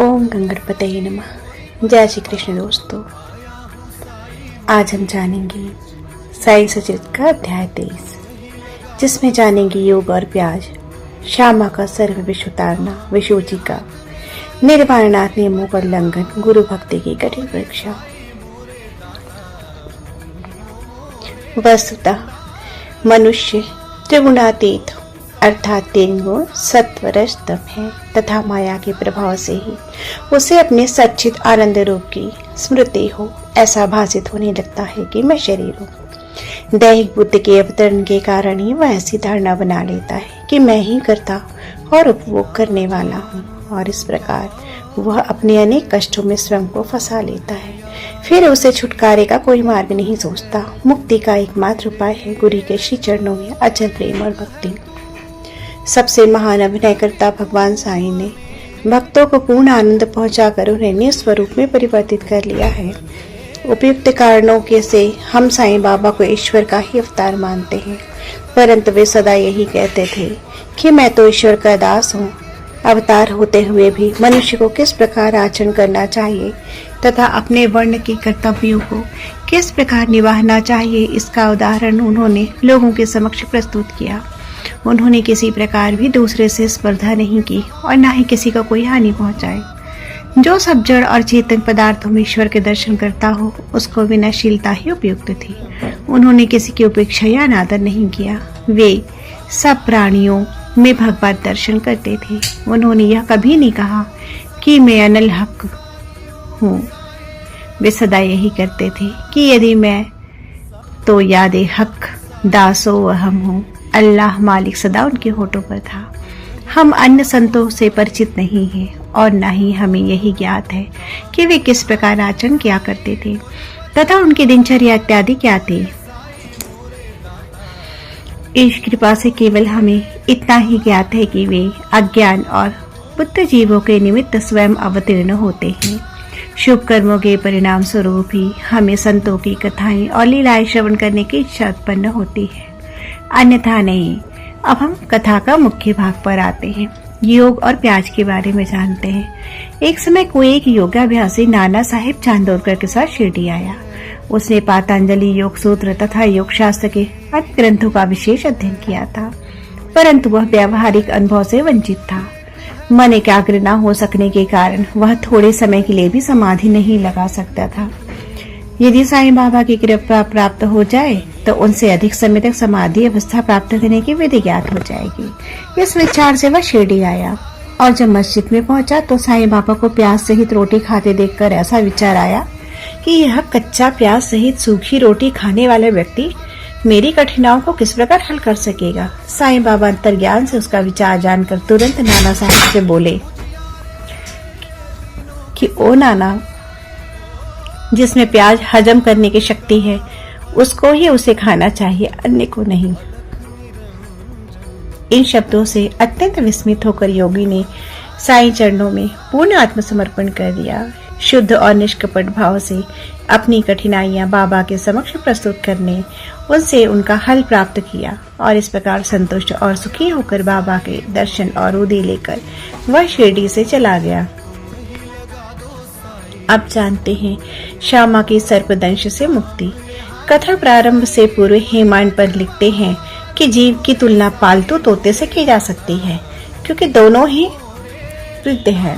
ओम गंगणपतये नमः। जय श्री कृष्ण दोस्तों, आज हम जानेंगे साई सचरित का अध्याय 23, जिसमें जानेंगे योग और प्याज, श्यामा का सर्व विष उतारना, विशोची का निर्वाणनाथ नियमों का उल्लंघन, गुरु भक्ति की कठिन परीक्षा। वस्तुतः मनुष्य त्रिगुणातीत अर्थात 3 गुण सत्व रज तम है तथा माया के प्रभाव से ही उसे अपने सच्चित आनंद रूप की स्मृति हो, ऐसा भासित होने लगता है कि मैं शरीर हूँ। दैहिक बुद्धि के अवतरण के कारण ही वह ऐसी धारणा बना लेता है कि मैं ही करता और उपभोग करने वाला हूँ, और इस प्रकार वह अपने अनेक कष्टों में स्वयं को फंसा लेता है। फिर उसे छुटकारे का कोई मार्ग नहीं सोचता। मुक्ति का एकमात्र उपाय है गुरु के श्री चरणों में अचल प्रेम और भक्ति। सबसे महान अभिनयकर्ता भगवान साईं ने भक्तों को पूर्ण आनंद पहुंचाकर उन्हें निस्वरूप में परिवर्तित कर लिया है। उपयुक्त कारणों के से हम साईं बाबा को ईश्वर का ही अवतार मानते हैं, परंतु वे सदा यही कहते थे कि मैं तो ईश्वर का दास हूँ। अवतार होते हुए भी मनुष्य को किस प्रकार आचरण करना चाहिए तथा अपने वर्ण के कर्तव्यों को किस प्रकार निभाना चाहिए, इसका उदाहरण उन्होंने लोगों के समक्ष प्रस्तुत किया। उन्होंने किसी प्रकार भी दूसरे से स्पर्धा नहीं की और न ही किसी को कोई हानि पहुंचाई। जो सब जड़ और चेतन पदार्थों में ईश्वर के दर्शन करता हो, उसको विनयशीलता ही उपयुक्त थी। उन्होंने किसी की उपेक्षा या अनादर नहीं किया। वे सब प्राणियों में भगवत दर्शन करते थे। उन्होंने यह कभी नहीं कहा कि मैं अनल हक हूँ। वे सदा यही करते थे कि यदि मैं तो यादे हक दासो अहम हूँ। अल्लाह मालिक सदा उनके होठों पर था। हम अन्य संतों से परिचित नहीं हैं और न ही हमें यही ज्ञात है कि वे किस प्रकार आचरण किया करते थे तथा उनकी दिनचर्या इत्यादि क्या थी। ईश कृपा से केवल हमें इतना ही ज्ञात है कि वे अज्ञान और बुद्ध जीवों के निमित्त स्वयं अवतीर्ण होते हैं। शुभ कर्मों के परिणाम स्वरूप ही हमें संतों की कथाएं और लीलाएं श्रवण करने की इच्छा उत्पन्न होती है, अन्यथा नहीं। अब हम कथा का मुख्य भाग पर आते हैं। योग और प्याज के बारे में जानते हैं। एक समय कोई एक योगाभ्यासी नाना साहेब चांदोरकर के साथ शिरडी आया। उसने पातंजलि योग सूत्र तथा योग शास्त्र के अन्य ग्रंथों का विशेष अध्ययन किया था, परंतु वह व्यावहारिक अनुभव से वंचित था। मन एकाग्र न हो सकने के कारण वह थोड़े समय के लिए भी समाधि नहीं लगा सकता था। यदि साईं बाबा की कृपा प्राप्त हो जाए तो उनसे अधिक समय तक समाधि अवस्था प्राप्त करने की विधि ज्ञात हो जाएगी। इस विचार से वह शिरडी आया और जब मस्जिद में पहुंचा तो साईं बाबा को प्याज सहित रोटी खाते देखकर ऐसा विचार आया कि यह कच्चा प्याज सहित सूखी रोटी खाने वाला व्यक्ति मेरी कठिनाइयों को किस प्रकार हल कर सकेगा। साईं बाबा अंतर्ज्ञान से उसका विचार जानकर तुरंत नाना साहब से बोले कि ओ नाना, जिसमें प्याज हजम करने की शक्ति है उसको ही उसे खाना चाहिए, अन्य को नहीं। इन शब्दों से अत्यंत विस्मित होकर योगी ने साईं चरणों में पूर्ण आत्मसमर्पण कर दिया। शुद्ध और निष्कपट भाव से अपनी कठिनाइयां बाबा के समक्ष प्रस्तुत करने, उनसे उनका हल प्राप्त किया और इस प्रकार संतुष्ट और सुखी होकर बाबा के दर्शन और उदी लेकर वह शिरडी से चला गया। अब जानते हैं श्यामा की सर्पदंश से मुक्ति। कथा प्रारंभ से पूर्व हेमांड पर लिखते हैं कि जीव की तुलना पालतू तोते से की जा सकती है, क्योंकि दोनों ही वृद्ध हैं,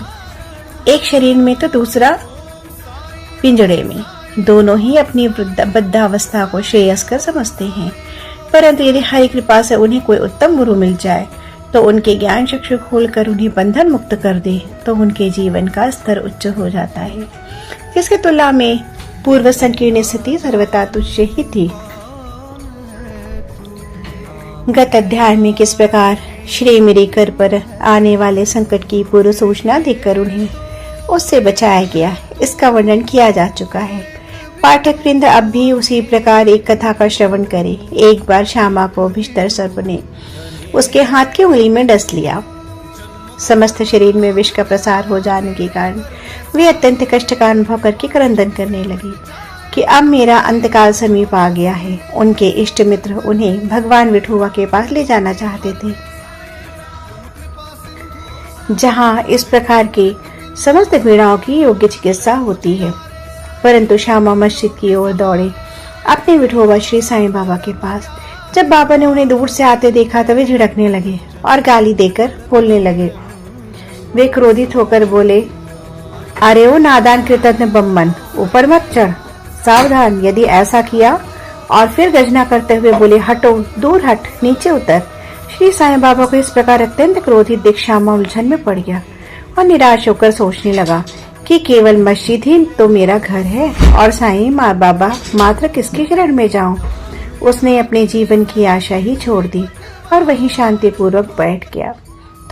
एक शरीर में तो दूसरा पिंजड़े में। दोनों ही अपनी वृद्धावस्था को श्रेयस्कर समझते हैं, परंतु यदि हरि कृपा से उन्हें कोई उत्तम गुरु मिल जाए तो उनके ज्ञान चक्षु खोलकर उन्हें बंधन मुक्त कर दे तो उनके जीवन का स्तर उच्च हो जाता है, जिसकी तुलना में पूर्व संकीर्ण स्थिति सर्वथा तुच्छ ही थी। गत अध्याय में किस प्रकार श्री मिरिकर पर आने वाले संकट की पूर्व सूचना देकर उन्हें उससे बचाया गया, इसका वर्णन किया जा चुका है। पाठक वृंद अब भी उसी प्रकार एक कथा का श्रवण करे। एक बार श्यामा को विषधर सर्प ने उसके हाथ की उंगली में डस लिया। समस्त शरीर में विष का प्रसार हो जाने के कारण वे अत्यंत कष्ट का अनुभव करके क्रंदन करने लगे कि अब मेरा अंतकाल समीप आ गया है। उनके इष्ट मित्र उन्हें भगवान विठोबा के पास ले जाना चाहते थे, जहां इस प्रकार के समस्त पीड़ाओं की योग्य चिकित्सा होती है। परंतु श्यामा मस्जिद की ओर दौड़े, अपने विठोबा श्री साईं बाबा के पास। जब बाबा ने उन्हें दूर से आते देखा तो वे झिड़कने लगे और गाली देकर बोलने लगे। वे क्रोधित होकर बोले, अरे ओ नादान कृतज्ञ बम्मन, ऊपर मत चढ़, सावधान, यदि ऐसा किया। और फिर गर्जना करते हुए बोले, हटो, दूर हट, नीचे उतर। श्री साईं बाबा को इस प्रकार अत्यंत क्रोधित देख श्यामा उलझन में पड़ गया और निराश होकर सोचने लगा कि केवल मस्जिद ही तो मेरा घर है और साईं माँ बाबा मात्र किसके शरण में जाऊं। उसने अपने जीवन की आशा ही छोड़ दी और वहीं शांतिपूर्वक बैठ गया।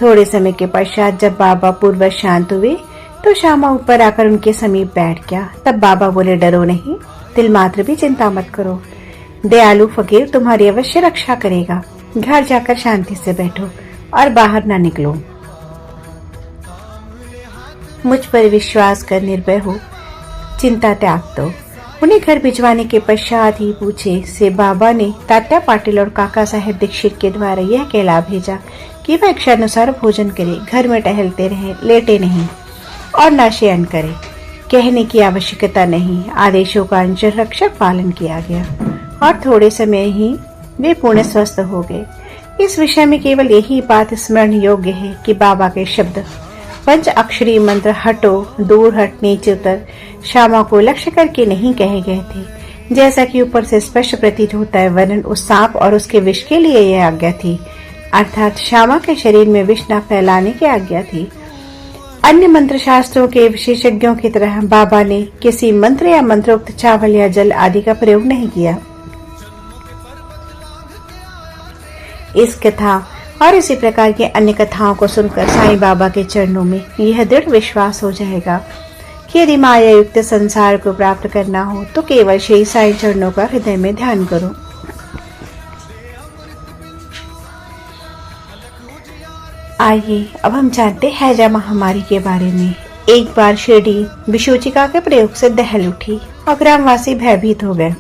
थोड़े समय के पश्चात जब बाबा पूर्ववत शांत हुए तो श्यामा ऊपर आकर उनके समीप बैठ गया। तब बाबा बोले, डरो नहीं, तिल मात्र भी चिंता मत करो, दयालु फकीर तुम्हारी अवश्य रक्षा करेगा। घर जाकर शांति से बैठो और बाहर ना निकलो। मुझ पर विश्वास कर निर्भय हो, चिंता त्याग दो। उन्हें घर भिजवाने के पश्चात ही पूछे से बाबा ने तात्या पाटिल और काका साहेब दीक्षित के द्वारा यह कहला भेजा कि वह इच्छानुसार भोजन करे, घर में टहलते रहे, लेटे नहीं और न शयन करे। कहने की आवश्यकता नहीं, आदेशों का अंशर रक्षक पालन किया गया और थोड़े समय ही वे पूर्ण स्वस्थ हो गए। इस विषय में केवल यही बात स्मरण योग्य है कि बाबा के शब्द पंच अक्षरी मंत्र हटो, दूर हट, नीचे उतर श्यामा को लक्ष्य करके नहीं कहे गए थे। जैसा कि ऊपर से स्पष्ट प्रतीत होता है, वरन उस सांप और उसके विष के लिए यह आज्ञा थी, अर्थात श्यामा के शरीर में विष न फैलाने की आज्ञा थी। अन्य मंत्र शास्त्रों के विशेषज्ञों की तरह बाबा ने किसी मंत्र या मंत्रोक्त चावल या जल आदि का प्रयोग नहीं किया। इस कथा और इसी प्रकार की अन्य कथाओं को सुनकर साईं बाबा के चरणों में यह दृढ़ विश्वास हो जाएगा कि यदि माया युक्त संसार को प्राप्त करना हो तो केवल श्री साईं चरणों का हृदय में ध्यान करो। आइए अब हम जानते हैं हैजा महामारी के बारे में। एक बार शिरडी विषोचिका के प्रयोग से दहल उठी और ग्रामवासी भयभीत हो गए।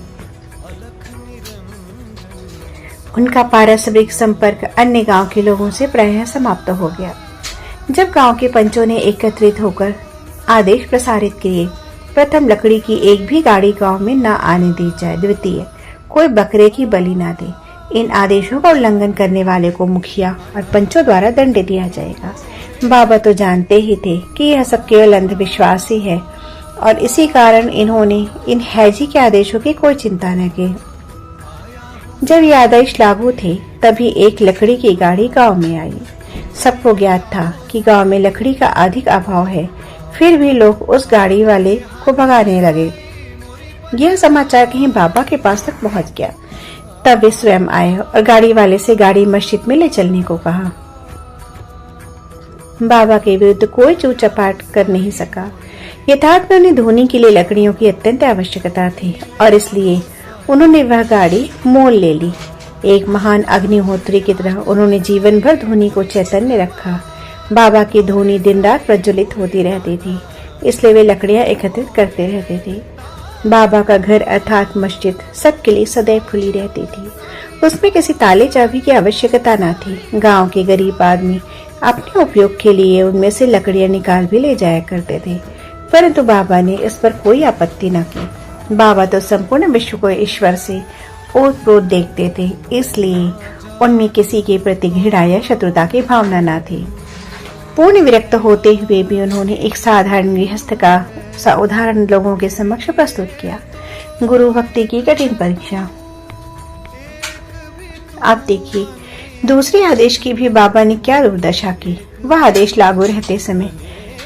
उनका पारस्परिक संपर्क अन्य गांव के लोगों से प्रायः समाप्त हो गया। जब गांव के पंचों ने एकत्रित होकर आदेश प्रसारित किए, प्रथम लकड़ी की एक भी गाड़ी गांव में न आने दी जाए, द्वितीय कोई बकरे की बलि न दे। इन आदेशों का उल्लंघन करने वाले को मुखिया और पंचों द्वारा दंड दिया जाएगा। बाबा तो जानते ही थे कि यह सब केवल अंधविश्वास ही है और इसी कारण इन्होंने इन हैजी के आदेशों की कोई चिंता न की। जब ये आदेश लागू थे तभी एक लकड़ी की गाड़ी गांव में आई। सबको ज्ञात था कि गांव में लकड़ी का अधिक अभाव है, फिर भी लोग उस गाड़ी वाले को भगाने लगे। यह समाचार कहीं बाबा के पास तक पहुंच गया। तब वे स्वयं आए और गाड़ी वाले से गाड़ी मस्जिद में ले चलने को कहा। बाबा के विरुद्ध कोई चू चपाट कर नहीं सका। यथार्थ में उन्हें धोनी के लिए लकड़ियों की अत्यंत आवश्यकता थी और इसलिए उन्होंने वह गाड़ी मोल ले ली। एक महान अग्निहोत्री की तरह उन्होंने जीवन भर धोनी को चैतन्य रखा। बाबा की धोनी दिन रात प्रज्वलित होती रहती थी, इसलिए वे लकड़ियां एकत्रित करते रहते थे। बाबा का घर अर्थात मस्जिद सबके लिए सदैव खुली रहती थी। उसमें किसी ताले चाबी की आवश्यकता न थी। गांव के गरीब आदमी अपने उपयोग के लिए उनमें से लकड़ियां निकाल भी ले जाया करते थे, परंतु बाबा ने इस पर कोई आपत्ति न की। बाबा तो संपूर्ण विश्व को ईश्वर से ओतप्रोत देखते थे, इसलिए उनमें किसी के प्रति घृणा या शत्रुता की भावना न थी। पूर्ण विरक्त होते हुए भी उन्होंने एक साधारण गृहस्थ का सा उदाहरण लोगों के समक्ष प्रस्तुत किया। गुरु भक्ति की कठिन परीक्षा। आप देखिए, दूसरे आदेश की भी बाबा ने क्या दुर्दशा की। वह आदेश लागू रहते समय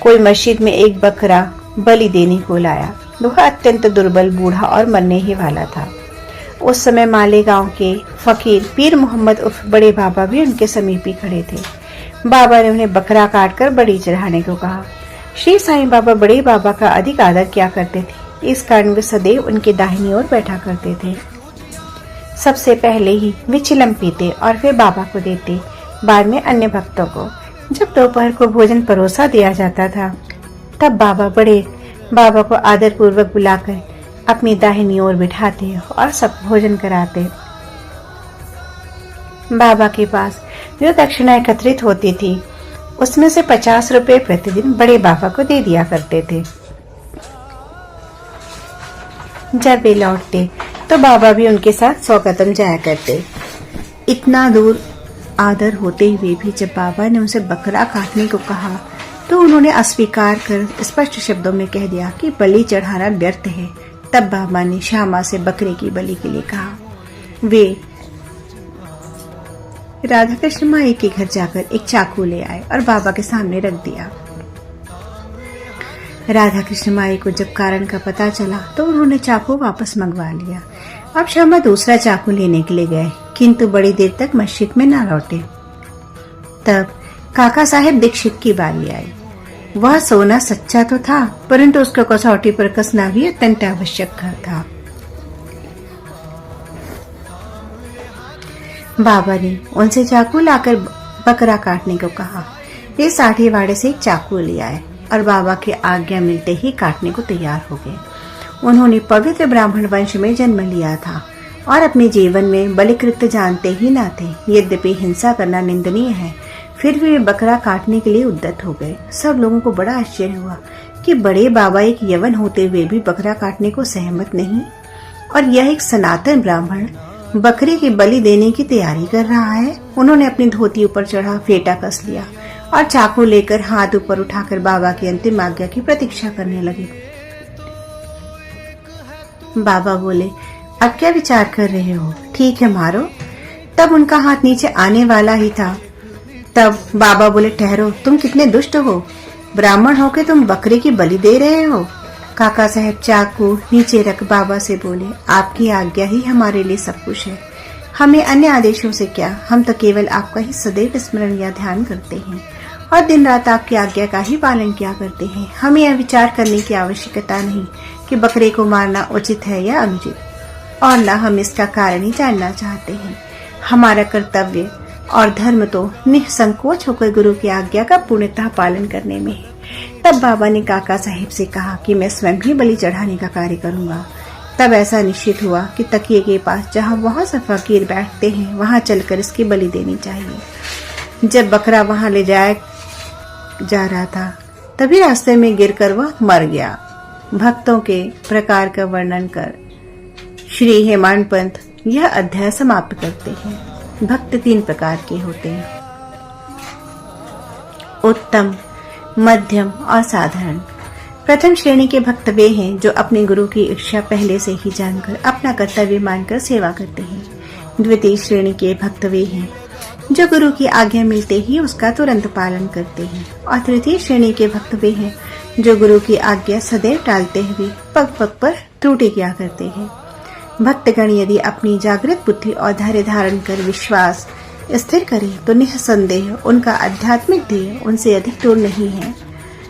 कोई मस्जिद में एक बकरा बलि देने को लाया। वह अत्यंत दुर्बल, बूढ़ा और मरने ही वाला था। उस समय मालेगांव के फकीर पीर मोहम्मद उर्फ बड़े बाबा भी उनके समीप ही खड़े थे। बाबा ने उन्हें बकरा काटकर बलि चढ़ाने को कहा। श्री साईं बाबा बड़े बाबा का अधिक आदर किया करते थे, इस कारण वे सदैव उनके दाहिनी ओर बैठा करते थे। सबसे पहले ही वे चिलम पीते और फिर बाबा को देते, बाद में अन्य भक्तों को। जब दोपहर को भोजन परोसा दिया जाता था तब बाबा बड़े बाबा को आदर पूर्वक बुलाकर अपनी दाहिनी ओर बिठाते और सब भोजन कराते। बाबा के पास जो दक्षिणा एकत्रित होती थी उसमें से 50 रुपए प्रतिदिन बड़े बाबा को दे दिया करते थे। जब वे लौटते तो बाबा भी उनके साथ 100 कदम जाया करते। इतना दूर आदर होते हुए भी जब बाबा ने उनसे बकरा काटने को कहा तो उन्होंने अस्वीकार कर स्पष्ट शब्दों में कह दिया कि बलि चढ़ाना व्यर्थ है। तब बाबा ने श्यामा से बकरे की बलि के लिए कहा। वे राधा कृष्ण माई के घर जाकर एक चाकू ले आए और बाबा के सामने रख दिया। राधा कृष्ण माई को जब कारण का पता चला तो उन्होंने चाकू वापस मंगवा लिया। अब श्यामा दूसरा चाकू लेने के लिए गए, किंतु बड़ी देर तक मस्जिद में न लौटे। तब काका साहेब दीक्षित की बारी आई। वह सोना सच्चा तो था, परंतु उसको कसौटी पर कसना भी अत्यंत आवश्यक था। बाबा ने उनसे चाकू लाकर बकरा काटने को कहा। वे साढ़े वाड़े से एक चाकू ले आए और बाबा की आज्ञा मिलते ही काटने को तैयार हो गए। उन्होंने पवित्र ब्राह्मण वंश में जन्म लिया था और अपने जीवन में बलिकृत्य जानते ही न थे। यद्यपि हिंसा करना निंदनीय है, फिर भी वे बकरा काटने के लिए उद्यत हो गए। सब लोगों को बड़ा आश्चर्य हुआ कि बड़े बाबा एक यवन होते हुए भी बकरा काटने को सहमत नहीं, और यह एक सनातन ब्राह्मण बकरे की बलि देने की तैयारी कर रहा है। उन्होंने अपनी धोती ऊपर चढ़ा फेटा कस लिया और चाकू लेकर हाथ ऊपर उठाकर बाबा की अंतिम आज्ञा की प्रतीक्षा करने लगे। बाबा बोले, अब क्या विचार कर रहे हो? ठीक है, मारो। तब उनका हाथ नीचे आने वाला ही था। तब बाबा बोले, ठहरो, तुम कितने दुष्ट हो। ब्राह्मण होके तुम बकरे की बलि दे रहे हो। काका साहब चाकू नीचे रख बाबा से बोले, आपकी आज्ञा ही हमारे लिए सब कुछ है। हमें अन्य आदेशों से क्या, हम तो केवल आपका ही सदैव स्मरण या ध्यान करते हैं और दिन रात आपकी आज्ञा का ही पालन किया करते हैं। हमें यह विचार करने की आवश्यकता नहीं कि बकरे को मारना उचित है या अनुचित, और न हम इसका कारण ही जानना चाहते हैं। हमारा कर्तव्य और धर्म तो निसंकोच होकर गुरु की आज्ञा का पूर्णतः पालन करने में है। तब बाबा ने काका साहिब से कहा कि मैं स्वयं ही बलि चढ़ाने का कार्य करूंगा। तब ऐसा निश्चित हुआ कि तकिए के पास जहां बहुत से फकीर बैठते हैं वहां चलकर इसकी बलि देनी चाहिए। जब बकरा वहां ले जाया जा रहा था तभी रास्ते में गिरकर वह मर गया। भक्तों के प्रकार का वर्णन कर श्री हेमांत पंत यह अध्याय समाप्त करते हैं। भक्त 3 प्रकार के होते हैं, उत्तम, मध्यम और साधारण। प्रथम श्रेणी के भक्त वे हैं जो अपने गुरु की इच्छा पहले से ही जानकर अपना कर्तव्य मानकर सेवा करते हैं। द्वितीय श्रेणी के भक्त वे हैं जो गुरु की आज्ञा मिलते ही उसका तुरंत पालन करते हैं। और तृतीय श्रेणी के भक्त वे हैं जो गुरु की आज्ञा सदैव टालते हुए पग पग पर त्रुटि किया करते हैं। भक्तगण यदि अपनी जागृत बुद्धि और धैर्य धारण कर विश्वास स्थिर करे तो निसंदेह उनका आध्यात्मिक ध्येय उनसे अधिक दूर नहीं है।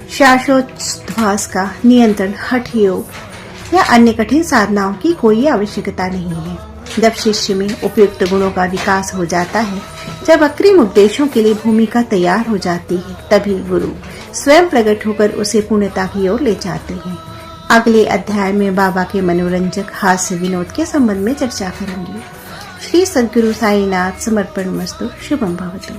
श्वासोच्छ्वास का नियंत्रण, हठ योग या अन्य कठिन साधनाओं की कोई आवश्यकता नहीं है। जब शिष्य में उपयुक्त गुणों का विकास हो जाता है, जब अग्रिम उपदेशों के लिए भूमिका तैयार हो जाती है, तभी गुरु स्वयं प्रकट होकर उसे पूर्णता की ओर ले जाते हैं। अगले अध्याय में बाबा के मनोरंजक हास्य विनोद के संबंध में चर्चा करेंगे। श्री सद्गुरु साईनाथ समर्पणमस्तु। शुभम भवतु।